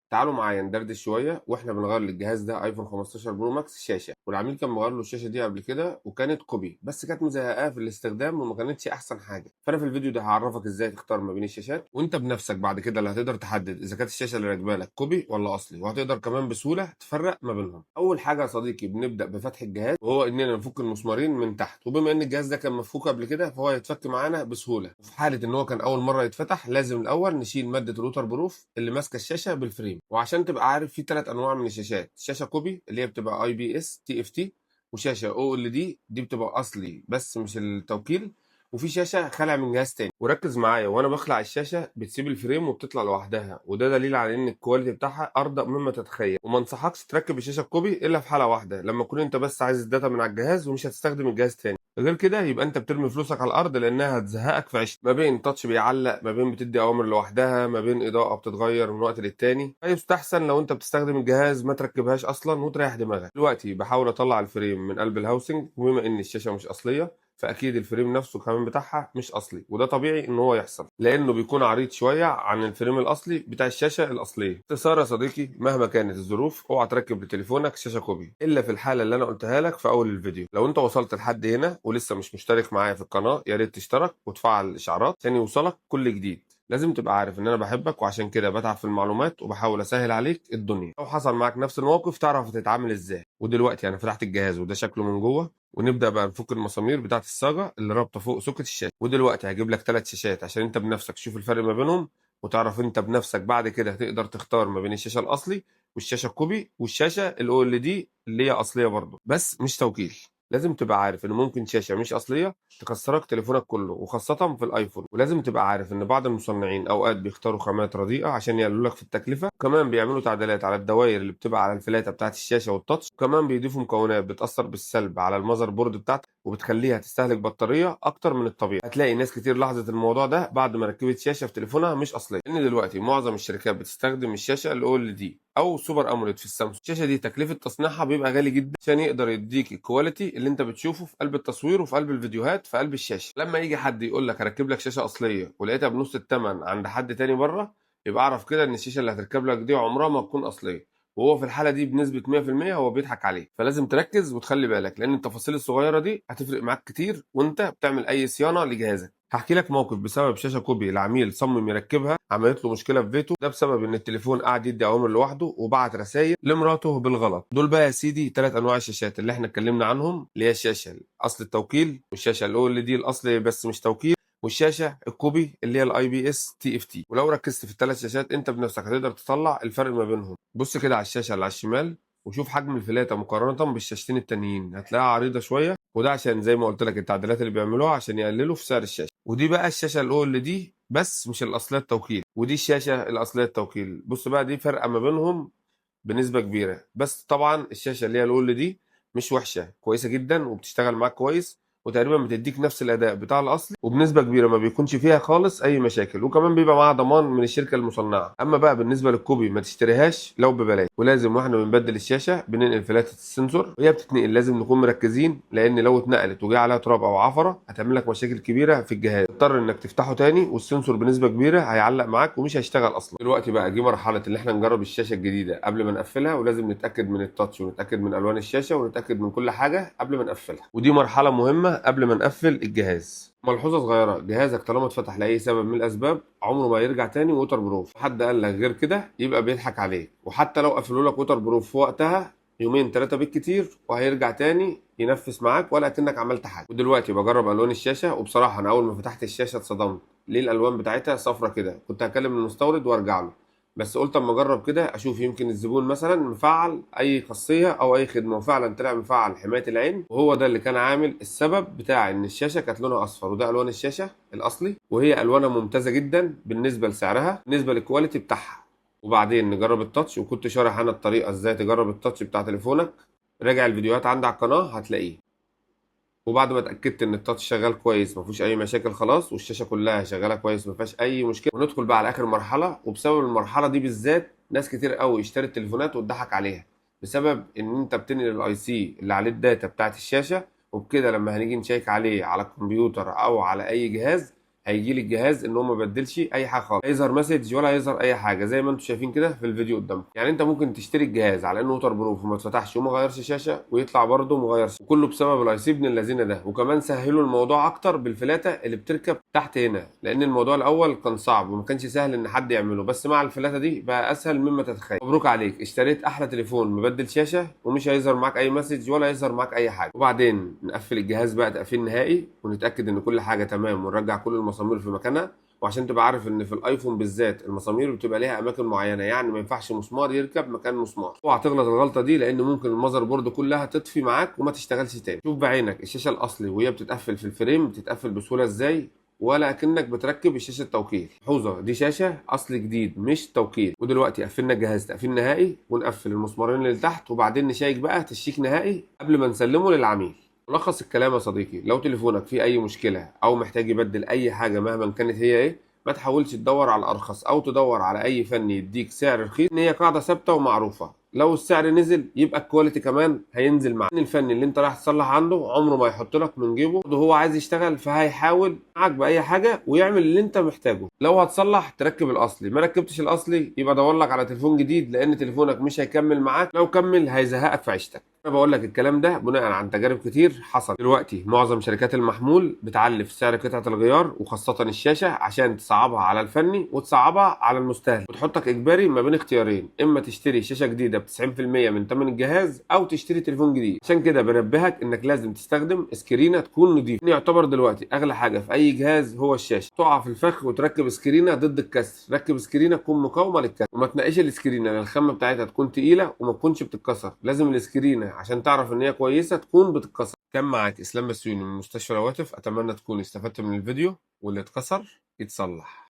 تعالوا معايا ندردش شويه واحنا بنغير للجهاز ده ايفون 15 برو ماكس شاشه، والعميل كان مغير له الشاشه دي قبل كده وكانت كوبي، بس كانت مزهقاه في الاستخدام وما كانتش احسن حاجه. فانا في الفيديو ده هعرفك ازاي تختار ما بين الشاشات، وانت بنفسك بعد كده اللي هتقدر تحدد اذا كانت الشاشه اللي راكبه لك كوبي ولا اصلي، وهتقدر كمان بسهوله تفرق ما بينهم. اول حاجه يا صديقي بنبدا بفتح الجهاز، وهو اننا نفك المسمارين من تحت، وبما ان الجهاز ده كان مفكوك قبل كده فهو هيتفك معانا بسهوله. وفي حاله ان هو كان اول مره يتفتح لازم الاول نشيل ماده الوتر بروف اللي ماسكه الشاشه بالفريم. وعشان تبقى عارف في ثلاث انواع من الشاشات: شاشه كوبي اللي هي بتبقى اي بي اس تي اف تي، وشاشه او ال دي دي بتبقى اصلي بس مش التوكيل، وفي شاشه خلع من جهاز تاني. وركز معايا، وانا بخلع الشاشه بتسيب الفريم وبتطلع لوحدها، وده دليل على ان الكواليتي بتاعها ارضى مما تتخيل. وما انصحكش تركب الشاشه الكوبي الا في حاله واحده، لما تكون انت بس عايز الداتا من على الجهاز ومش هتستخدم الجهاز تاني. غير كده يبقى انت بترمي فلوسك على الارض، لانها هتزهقك في عيش، ما بين تاتش بيعلق، ما بين بتدي اوامر لوحدها، ما بين اضاءه بتتغير من وقت للتاني. فيستحسن لو انت بتستخدم الجهاز ما تركبهاش اصلا وتريح دماغك. دلوقتي بحاول اطلع الفريم من قلب الهاوسنج، وبما ان الشاشه مش اصليه فاكيد الفريم نفسه كمان بتاعها مش اصلي، وده طبيعي ان هو يحصل لانه بيكون عريض شويه عن الفريم الاصلي بتاع الشاشه الاصليه. باختصار يا صديقي، مهما كانت الظروف اوعى تركب لتليفونك شاشه كوبي الا في الحاله اللي انا قلتها لك في اول الفيديو. لو انت وصلت لحد هنا ولسه مش مشترك معايا في القناه، يا ريت تشترك وتفعل الاشعارات عشان يوصلك كل جديد. لازم تبقى عارف ان انا بحبك، وعشان كده بتعب في المعلومات وبحاول اسهل عليك الدنيا. لو حصل معاك نفس الموقف تعرف تتعامل ازاي. ودلوقتي انا فتحت الجهاز وده شكله من جوه، ونبدا بقى نفك المسامير بتاعه الصاجه اللي رابطه فوق سوكت الشاشه. ودلوقتي هجيب لك ثلاث شاشات عشان انت بنفسك تشوف الفرق ما بينهم، وتعرف انت بنفسك بعد كده تقدر تختار ما بين الشاشه الاصلي والشاشه الكوبي والشاشه الاو ال دي اللي هي اصليه برضه بس مش توكيل. لازم تبقى عارف ان ممكن شاشه مش اصليه تكسرك تليفونك كله، وخاصه في الايفون. ولازم تبقى عارف ان بعض المصنعين اوقات بيختاروا خامات رديئه عشان يقللوا لك في التكلفه، وكمان بيعملوا تعديلات على الدوائر اللي بتبقى على الفلاته بتاعه الشاشه والتاتش، وكمان بيضيفوا مكونات بتاثر بالسلب على المذر بورد بتاعتك وبتخليها تستهلك بطاريه اكتر من الطبيعي. هتلاقي ناس كتير لاحظت الموضوع ده بعد ما ركبت شاشه في تليفونها مش اصليه، لان دلوقتي معظم الشركات بتستخدم الشاشه الاو ال دي او سوبر اموليد في السامسونج. الشاشه دي تكلفه تصنيعها بيبقى غالي جدا عشان يقدر يديك الكواليتي اللي انت بتشوفه في قلب التصوير وفي قلب الفيديوهات في قلب الشاشه. لما يجي حد يقول لك هركب لك شاشه اصليه ولقيتها بنص الثمن عند حد تاني بره، يبقى اعرف كده ان الشاشه اللي هتركب لك دي عمرها ما تكون اصليه، وهو في الحاله دي بنسبه 100% هو بيضحك عليك. فلازم تركز وتخلي بالك، لان التفاصيل الصغيره دي هتفرق معاك كتير وانت بتعمل اي صيانه لجهازك. هحكي لك موقف بسبب شاشه كوبي العميل صمم يركبها عملت له مشكله في بيته، ده بسبب ان التليفون قاعد يدي اوامر لوحده وبعت رسائل لمراته بالغلط. دول بقى يا سيدي ثلاث انواع الشاشات اللي احنا اتكلمنا عنهم، اللي هي الشاشه اصل التوكيل، والشاشه الاو ال دي الاصلي بس مش توكيل، والشاشه الكوبي اللي هي الاي بي اس تي اف تي. ولو ركزت في الثلاث شاشات انت بنفسك هتقدر تطلع الفرق ما بينهم. بص كده على الشاشه اللي على الشمال وشوف حجم الفلاته مقارنه بالشاشتين التانيين، هتلاقيها عريضه شويه، وده عشان زي ما قلت لك التعديلات اللي بيعملوها عشان يقللوا في سعر الشاشه. ودي بقى الشاشه الاو ال دي بس مش الاصليه التوكيل، ودي الشاشه الاصليه التوكيل. بص بقى دي فرقه ما بينهم بنسبه كبيره، بس طبعا الشاشه اللي هي الاو ال دي مش وحشه، كويسه جدا وبتشتغل معاك كويس، وتقريبا بتديك نفس الاداء بتاع الاصلي، وبنسبه كبيره ما بيكونش فيها خالص اي مشاكل، وكمان بيبقى معاها ضمان من الشركه المصنعه. اما بقى بالنسبه للكوبي ما تشتريهاش لو ببلاش، ولازم واحنا بنبدل الشاشه بننقل فلاتة السنسور وهي بتتنقل لازم نكون مركزين، لان لو اتنقلت وجه عليها تراب او عفره هتعمل لك مشاكل كبيره في الجهاز، تضطر انك تفتحه تاني والسنسور بنسبه كبيره هيعلق معاك ومش هيشتغل اصلا. دلوقتي بقى جه مرحله اللي احنا نجرب الشاشه الجديده قبل ما نقفلها، ولازم نتاكد من التاتش ونتاكد من الوان الشاشه ونتاكد من كل حاجه قبل ما نقفلها، ودي مرحله مهمه قبل ما نقفل الجهاز. ملحوظه صغيره: جهازك طالما اتفتح لاي سبب من الاسباب عمره ما يرجع تاني ووتر بروف. حد قال لك غير كده يبقى بيضحك عليك، وحتى لو قفلوا لك ووتر بروف في وقتها يومين ثلاثه بالكتير وهيرجع تاني ينفس معاك ولا كأنك عملت حاجه. ودلوقتي بجرب الوان الشاشه، وبصراحه انا اول ما فتحت الشاشه اتصدمت. ليه الالوان بتاعتها صفرة كده؟ كنت هكلم المستورد وارجع له، بس قلت اما اجرب كده اشوف يمكن الزبون مثلا مفعل اي خاصيه او اي خدمه، وفعلا طلع مفعل حمايه العين، وهو ده اللي كان عامل السبب بتاع ان الشاشه كانت لونها اصفر. وده الوان الشاشه الاصلي، وهي الوانها ممتازه جدا بالنسبه لسعرها بالنسبه للكواليتي بتاعها. وبعدين نجرب التاتش، وكنت شارح انا الطريقه ازاي تجرب التاتش بتاع تليفونك، راجع الفيديوهات عندي على القناه هتلاقيه. وبعد ما اتاكدت ان التاتش شغال كويس ما فيهوش اي مشاكل خلاص، والشاشه كلها شغاله كويس ما فيهاش اي مشكله، وندخل بقى على اخر مرحله. وبسبب المرحله دي بالذات ناس كتير قوي اشترت تليفونات واتضحك عليها، بسبب ان انت بتنقل الاي سي اللي عليه الداتا بتاعت الشاشه، وبكده لما هنيجي نشيك عليه على الكمبيوتر او على اي جهاز هيجي لي الجهاز ان هو ما بدلش اي حاجه خالص، هيظهر مسج ولا هيظهر اي حاجه زي ما انتم شايفين كده في الفيديو قدامكم. يعني انت ممكن تشتري الجهاز على انه ووتر بروف وما اتفتحش وما غيرش شاشه ويطلع برده مغير شاشة. وكله بسبب الاي سي ابن اللذينه ده. وكمان سهلوا الموضوع اكتر بالفلاته اللي بتركب تحت هنا، لان الموضوع الاول كان صعب وما كانش سهل ان حد يعمله، بس مع الفلاته دي بقى اسهل مما تتخيل. مبروك عليك، اشتريت احلى تليفون مبدل شاشه ومش هيظهر معاك اي مسج ولا هيظهر معاك اي حاجه. وبعدين نقفل الجهاز بقى تقفيل نهائي ونتاكد ان كل حاجه تمام ونرجع كل المسامير في مكانها. وعشان تبقى عارف ان في الايفون بالذات المسامير بتبقى ليها اماكن معينه، يعني ما ينفعش مسمار يركب مكان مسمار. اوعى تغلط الغلطه دي لان ممكن المذر بورد كلها تطفي معاك وما تشتغلش تاني. شوف بعينك الشاشه الاصلي وهي بتتقفل في الفريم بتتقفل بسهوله ازاي، ولا اكنك بتركب الشاشه التوكيل. ملحوظه، دي شاشه اصل جديد مش توكيل. ودلوقتي قفلنا الجهاز تقفيل نهائي ونقفل المسمارين اللي تحت، وبعدين نشيك بقى تشيك نهائي قبل ما نسلمه للعميل. ملخص الكلام يا صديقي، لو تليفونك فيه اي مشكله او محتاج يبدل اي حاجه مهما كانت هي ايه، ما تحاولش تدور على الارخص او تدور على اي فني يديك سعر رخيص، ان هي قاعده ثابته ومعروفه. لو السعر نزل يبقى الكواليتي كمان هينزل معاك. الفني اللي انت رايح تصلح عنده عمره ما يحط لك من جيبه، هو عايز يشتغل فهيحاول معاك باي حاجه ويعمل اللي انت محتاجه. لو هتصلح تركب الاصلي، ما ركبتش الاصلي يبقى دور لك على تليفون جديد، لان تليفونك مش هيكمل معاك، لو كمل هيزهقك في عيشتك. انا بقول لك الكلام ده بناء عن تجارب كتير حصل. دلوقتي معظم شركات المحمول بتعلي في سعر قطعه الغيار وخاصه الشاشه عشان تصعبها على الفني وتصعبها على المستهلك، وتحطك اجباري ما بين اختيارين، اما تشتري شاشه جديده ب 90% من ثمن الجهاز او تشتري تليفون جديد. عشان كده بنبهك انك لازم تستخدم سكرينه تكون نظيفه. يعتبر دلوقتي اغلى حاجه في اي جهاز هو الشاشه. تقع في الفخ وتركب سكرينه ضد الكسر، ركب سكرينه تكون مقاومه للكسر، وما تناقش السكرينه لان الخامه بتاعتها تكون تقيله وما تكونش بتتكسر. لازم السكرينه عشان تعرف ان هي كويسه تكون بتتكسر. كان معاك اسلام بسيوني من مستشفى رواتف، اتمنى تكون استفدت من الفيديو، واللي اتكسر يتصلح.